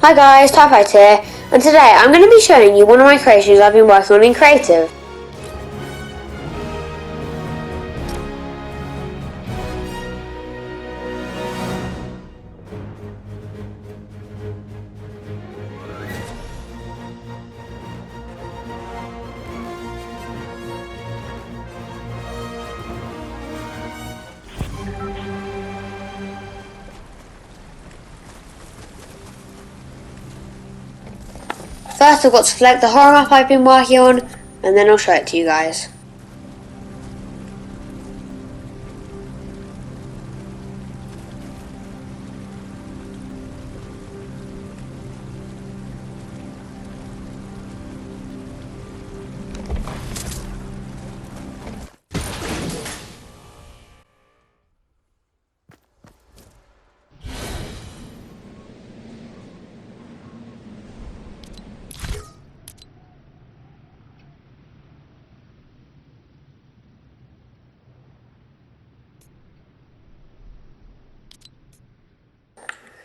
Hi guys, TyFighter here, and today I'm going to be showing you one of my creations I've been working on in Creative. First I've got to select the horror map I've been working on, and then I'll show it to you guys.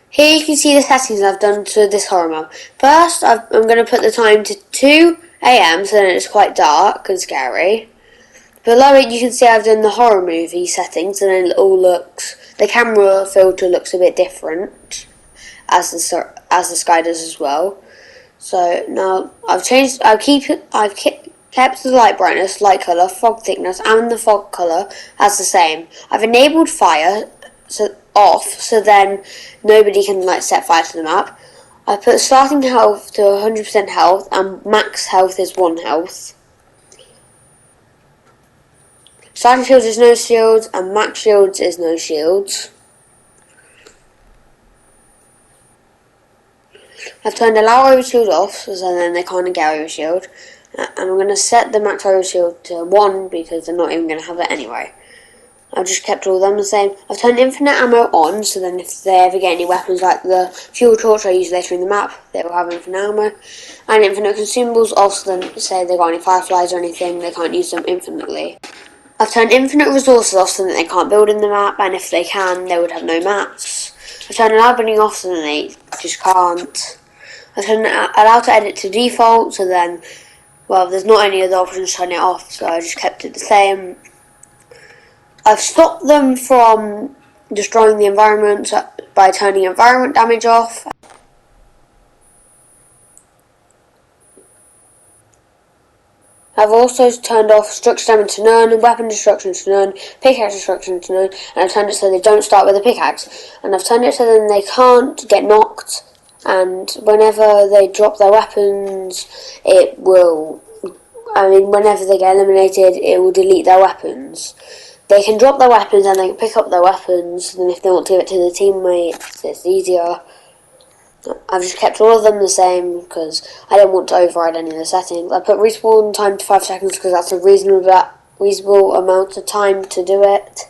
Here you can see the settings I've done to this horror map. First I'm going to put the time to 2 AM so then it's quite dark and scary. Below it you can see I've done the horror movie settings, and then it all looks, the camera filter looks a bit different as the sky does as well. So now I've kept the light brightness, light colour, fog thickness and the fog colour as the same. I've enabled fire off so then nobody can set fire to the map. I put starting health to 100% health and max health is 1 health. Starting shields is no shields and max shields is no shields. I've turned allow overshield off so then they can't get overshield. And I'm going to set the max overshield to 1 because they're not even going to have it anyway. I've just kept all of them the same. I've turned infinite ammo on so then if they ever get any weapons like the fuel torch I use later in the map, they will have infinite ammo. And infinite consumables off so then say they've got any fireflies or anything, they can't use them infinitely. I've turned infinite resources off so that they can't build in the map, and if they can, they would have no mats. I've turned allow building off so that they just can't. I've turned allow to edit to default so then, well, there's not any other options to turn it off, so I just kept it the same. I've stopped them from destroying the environment by turning environment damage off. I've also turned off structure damage to none, weapon destruction to none, pickaxe destruction to none, and I've turned it so they don't start with a pickaxe. And I've turned it so then they can't get knocked, and whenever they drop their weapons, it will, whenever they get eliminated, it will delete their weapons. They can drop their weapons and they can pick up their weapons, and if they want to give it to their teammates, it's easier. I've just kept all of them the same because I don't want to override any of the settings. I put respawn time to 5 seconds because that's a reasonable amount of time to do it.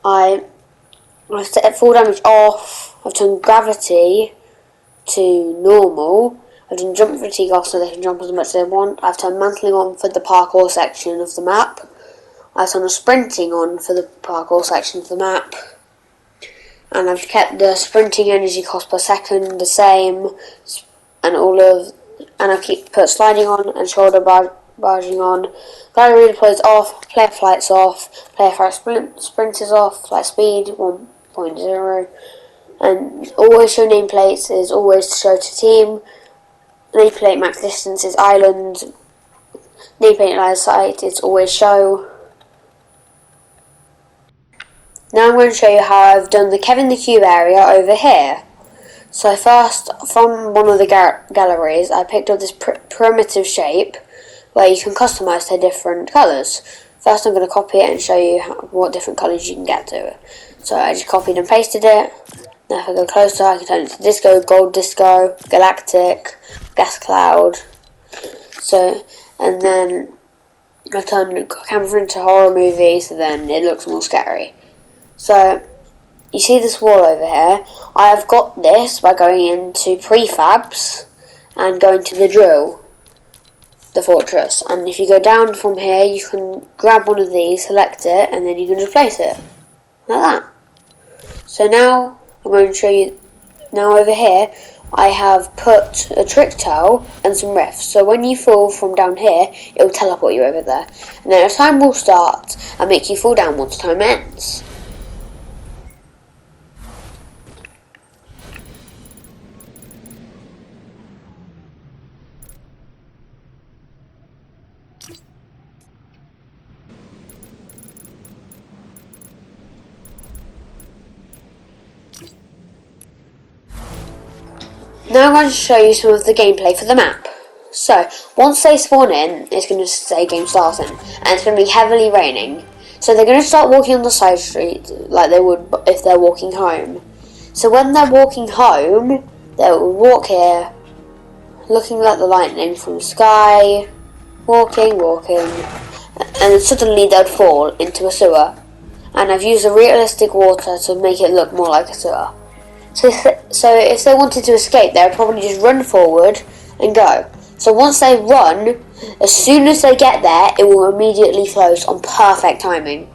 I've set full damage off. I've turned gravity to normal. I've done jump fatigue off so they can jump as much as they want. I've turned mantling on for the parkour section of the map. I've turned sprinting on for the parkour section of the map. And I've kept the sprinting energy cost per second the same, and I've put sliding on and shoulder barging on. Gallery redeploys off, player flights off, player flight sprint is off, flight speed 1.0, and always show nameplates is always to show to team. Nameplate max distance is island. Nameplate line of sight is always show. Now I'm going to show you how I've done the Kevin the Cube area over here. So first, from one of the galleries, I picked up this primitive shape where you can customise to different colours. First I'm going to copy it and show you what different colours you can get to it. So I just copied and pasted it. Now if I go closer I can turn it to disco, gold disco, galactic, gas cloud. So, and then I turned the camera into horror movie so then it looks more scary. So, you see this wall over here? I have got this by going into prefabs and going to the drill, the fortress. And if you go down from here, you can grab one of these, select it, and then you can just place it. Like that. So now, I'm going to show you, now over here, I have put a trick towel and some rifts, so when you fall from down here, it will teleport you over there. And then a time will start and make you fall down once time ends. Now I'm going to show you some of the gameplay for the map. So, once they spawn in, it's going to say game starting, and it's going to be heavily raining. So they're going to start walking on the side street like they would if they're walking home. So when they're walking home, they'll walk here, looking at the lightning from the sky, walking, and then suddenly they'd fall into a sewer. And I've used a realistic water to make it look more like a sewer. So if they wanted to escape, they would probably just run forward and go. So once they run, as soon as they get there, it will immediately close on perfect timing.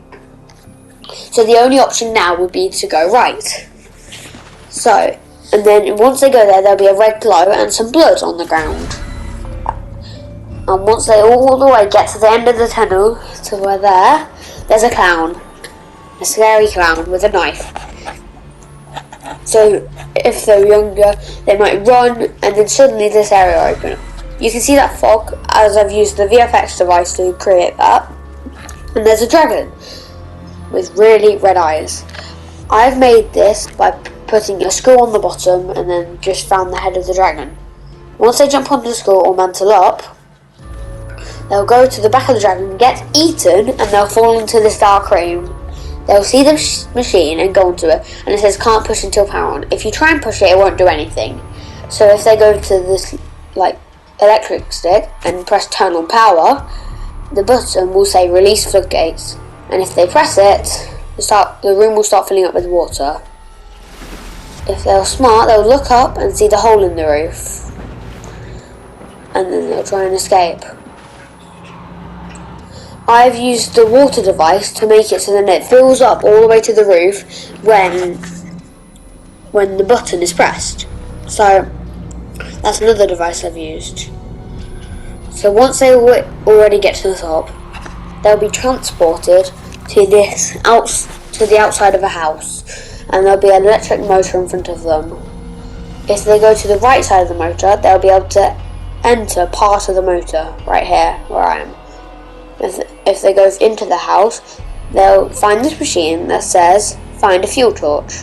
So the only option now would be to go right. So, and then once they go there, there'll be a red glow and some blood on the ground. And once they all the way get to the end of the tunnel, to where there's a clown. A scary clown with a knife. So if they're younger, they might run, and then suddenly this area will open up. You can see that fog, as I've used the VFX device to create that. And there's a dragon with really red eyes. I've made this by putting a skull on the bottom and then just found the head of the dragon. Once they jump onto the skull or mantle up, they'll go to the back of the dragon, get eaten, and they'll fall into this dark room. They'll see the machine and go onto it, and it says can't push until power on. If you try and push it, it won't do anything. So if they go to this electric stick and press turn on power, the button will say release floodgates. And if they press it, the room will start filling up with water. If they're smart, they'll look up and see the hole in the roof. And then they'll try and escape. I've used the water device to make it so that it fills up all the way to the roof when the button is pressed. So that's another device I've used. So once they already get to the top, they'll be transported to the outside of a house, and there'll be an electric motor in front of them. If they go to the right side of the motor, they'll be able to enter part of the motor right here where I am. If they go into the house, they'll find this machine that says find a fuel torch.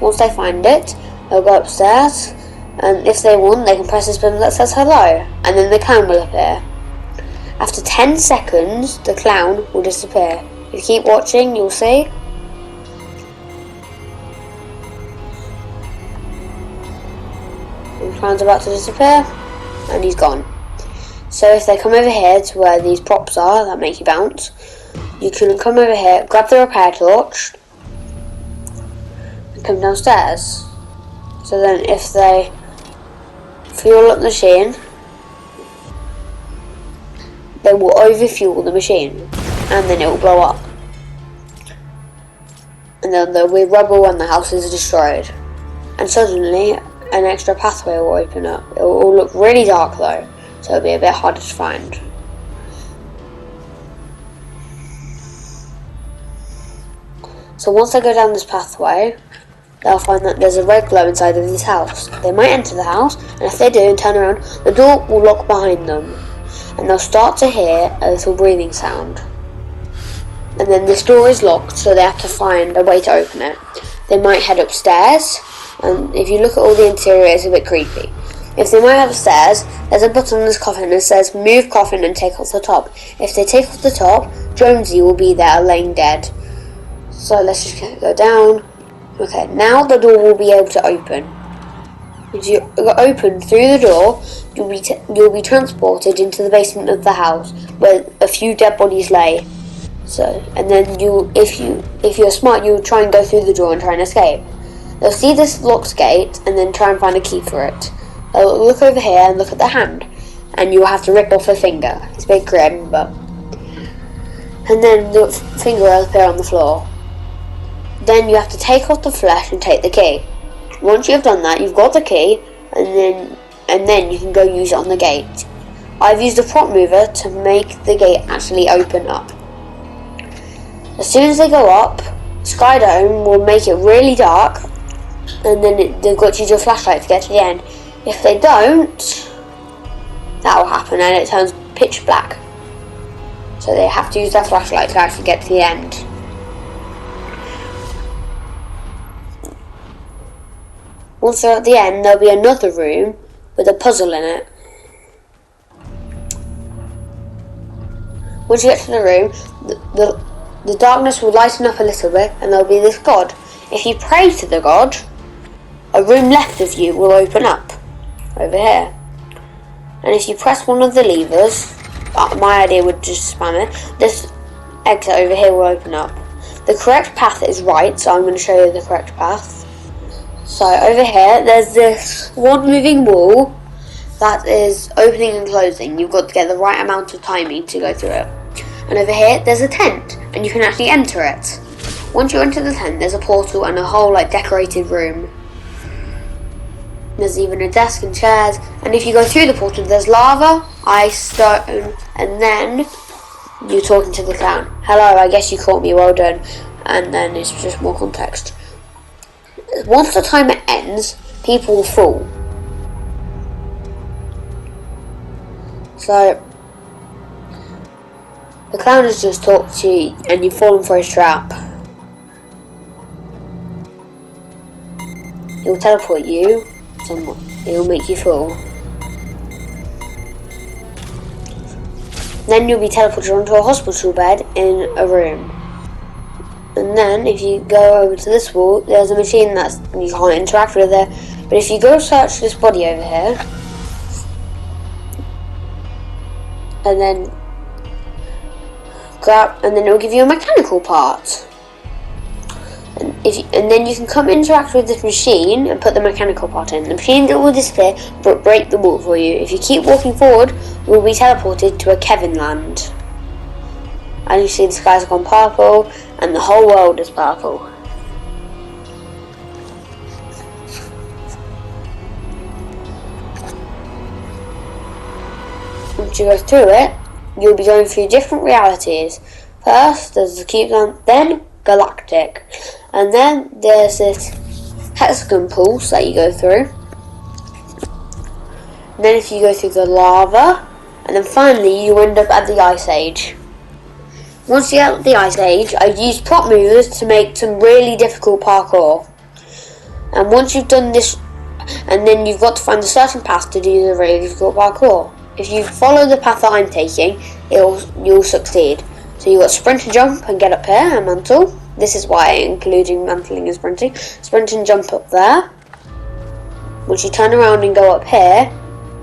Once they find it, they'll go upstairs, and if they want, they can press this button that says hello, and then the clown will appear. After 10 seconds, the clown will disappear. If you keep watching, you'll see. The clown's about to disappear, and he's gone. So if they come over here to where these props are that make you bounce, you can come over here, grab the repair torch, and come downstairs. So then if they fuel up the machine, they will overfuel the machine, and then it will blow up. And then there will be rubble when the house is destroyed. And suddenly, an extra pathway will open up. It will all look really dark though, so it'll be a bit harder to find. So once they go down this pathway, they'll find that there's a red glow inside of this house. They might enter the house, and if they do and turn around, the door will lock behind them, and they'll start to hear a little breathing sound. And then this door is locked, so they have to find a way to open it. They might head upstairs, and if you look at all the interior, it's a bit creepy. If they might have stairs, there's a button on this coffin that says move coffin and take off the top. If they take off the top, Jonesy will be there laying dead. So let's just go down. Okay, now the door will be able to open. If you open through the door, you'll be transported into the basement of the house where a few dead bodies lay. So, and then if you're smart, you'll try and go through the door and try and escape. They'll see this locked gate and then try and find a key for it. They'll look over here and look at the hand, and you'll have to rip off a finger. It's a bit grim, but... And then the finger will appear on the floor. Then you have to take off the flesh and take the key. Once you've done that, you've got the key, and then you can go use it on the gate. I've used a prop mover to make the gate actually open up. As soon as they go up, Skydome will make it really dark, and then they've got to use your flashlight to get to the end. If they don't, that will happen and it turns pitch black. So they have to use their flashlight to actually get to the end. Once they're at the end, there'll be another room with a puzzle in it. Once you get to the room, the darkness will lighten up a little bit and there'll be this god. If you pray to the god, a room left of you will open up over here. And if you press one of the levers, my idea would just spam it, this exit over here will open up. The correct path is right, so I'm going to show you the correct path. So over here, there's this one moving wall that is opening and closing. You've got to get the right amount of timing to go through it. And over here, there's a tent, and you can actually enter it. Once you enter the tent, there's a portal and a whole decorated room. There's even a desk and chairs, and if you go through the portal, there's lava, ice, stone, and then you're talking to the clown. Hello, I guess you caught me, well done. And then it's just more context. Once the timer ends, people will fall. So the clown has just talked to you and you've fallen for his trap. He'll teleport you, he'll make you fall. Then you'll be teleported onto a hospital bed in a room. And then if you go over to this wall, there's a machine that you can't interact with there. But if you go search this body over here, and then grab, and then it will give you a mechanical part. And then you can come interact with this machine and put the mechanical part in. The machine will disappear but break the wall for you. If you keep walking forward, we'll be teleported to a Kevin land. And you see the skies have gone purple and the whole world is purple. Once you go through it, you'll be going through different realities. First, there's the cube land, then galactic. And then there's this hexagon pulse that you go through. And then if you go through the lava, and then finally you end up at the Ice Age. Once you get at the Ice Age, I've used prop movers to make some really difficult parkour. And once you've done this, and then you've got to find a certain path to do the really difficult parkour. If you follow the path that I'm taking, you'll succeed. So you've got sprint and jump and get up here and mantle. This is why I'm including mantling and sprinting. Sprint and jump up there. Once you turn around and go up here,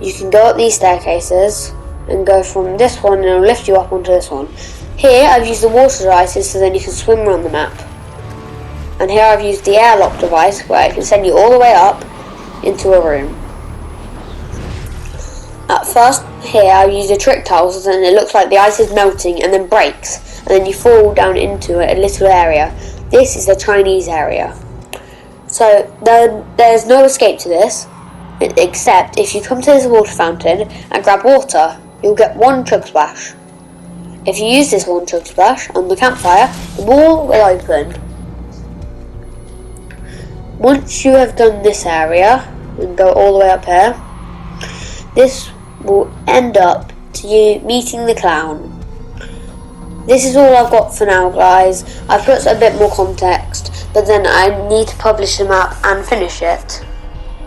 you can go up these staircases and go from this one and it'll lift you up onto this one. Here I've used the water devices so then you can swim around the map. And here I've used the airlock device where it can send you all the way up into a room. At first here I've used a trick tile so then it looks like the ice is melting and then breaks. And then you fall down into a little area. This is the Chinese area. So there's no escape to this, except if you come to this water fountain and grab water, you'll get one chug splash. If you use this one chug splash on the campfire, the wall will open. Once you have done this area and go all the way up here, this will end up to you meeting the clown. This is all I've got for now, guys. I've put a bit more context, but then I need to publish the map and finish it.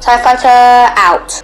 TyFighter out.